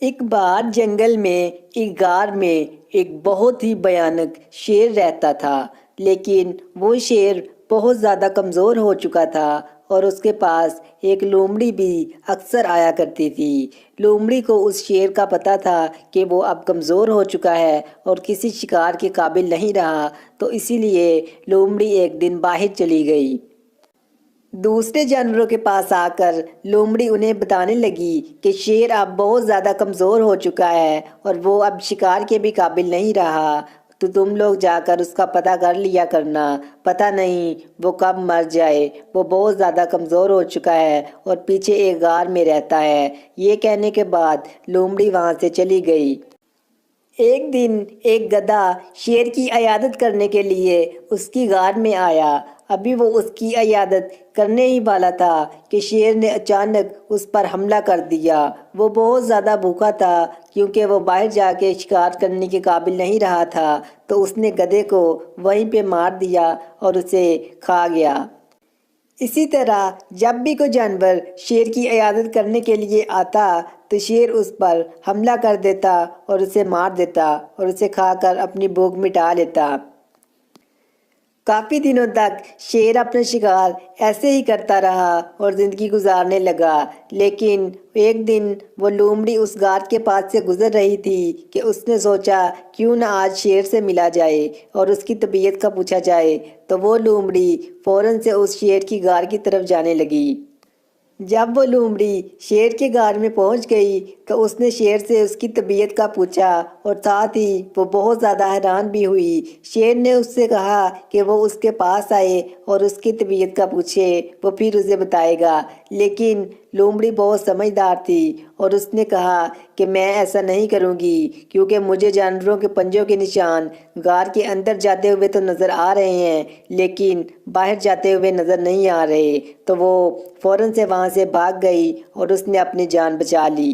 ایک بار جنگل میں ایک غار میں ایک بہت ہی بھیانک شیر رہتا تھا، لیکن وہ شیر بہت زیادہ کمزور ہو چکا تھا اور اس کے پاس ایک لومڑی بھی اکثر آیا کرتی تھی۔ لومڑی کو اس شیر کا پتہ تھا کہ وہ اب کمزور ہو چکا ہے اور کسی شکار کے قابل نہیں رہا، تو اسی لیے لومڑی ایک دن باہر چلی گئی۔ دوسرے جانوروں کے پاس آ کر لومڑی انہیں بتانے لگی کہ شیر اب بہت زیادہ کمزور ہو چکا ہے اور وہ اب شکار کے بھی قابل نہیں رہا، تو تم لوگ جا کر اس کا پتہ کر لیا کرنا، پتہ نہیں وہ کب مر جائے، وہ بہت زیادہ کمزور ہو چکا ہے اور پیچھے ایک غار میں رہتا ہے۔ یہ کہنے کے بعد لومڑی وہاں سے چلی گئی۔ ایک دن ایک گدھا شیر کی عیادت کرنے کے لیے اس کی غار میں آیا۔ ابھی وہ اس کی عیادت کرنے ہی والا تھا کہ شیر نے اچانک اس پر حملہ کر دیا۔ وہ بہت زیادہ بھوکا تھا کیونکہ وہ باہر جا کے شکار کرنے کے قابل نہیں رہا تھا، تو اس نے گدھے کو وہیں پہ مار دیا اور اسے کھا گیا۔ اسی طرح جب بھی کوئی جانور شیر کی عیادت کرنے کے لیے آتا تو شیر اس پر حملہ کر دیتا اور اسے مار دیتا اور اسے کھا کر اپنی بھوک مٹا لیتا۔ کافی دنوں تک شیر اپنا شکار ایسے ہی کرتا رہا اور زندگی گزارنے لگا، لیکن ایک دن وہ لومڑی اس غار کے پاس سے گزر رہی تھی کہ اس نے سوچا کیوں نہ آج شیر سے ملا جائے اور اس کی طبیعت کا پوچھا جائے، تو وہ لومڑی فوراً سے اس شیر کی غار کی طرف جانے لگی۔ جب وہ لومڑی شیر کے غار میں پہنچ گئی تو اس نے شیر سے اس کی طبیعت کا پوچھا اور ساتھ ہی وہ بہت زیادہ حیران بھی ہوئی۔ شیر نے اس سے کہا کہ وہ اس کے پاس آئے اور اس کی طبیعت کا پوچھے، وہ پھر اسے بتائے گا، لیکن لومڑی بہت سمجھدار تھی اور اس نے کہا کہ میں ایسا نہیں کروں گی کیونکہ مجھے جانوروں کے پنجوں کے نشان غار کے اندر جاتے ہوئے تو نظر آ رہے ہیں لیکن باہر جاتے ہوئے نظر نہیں آ رہے، تو وہ فوراً سے وہاں سے بھاگ گئی اور اس نے اپنی جان بچا لی۔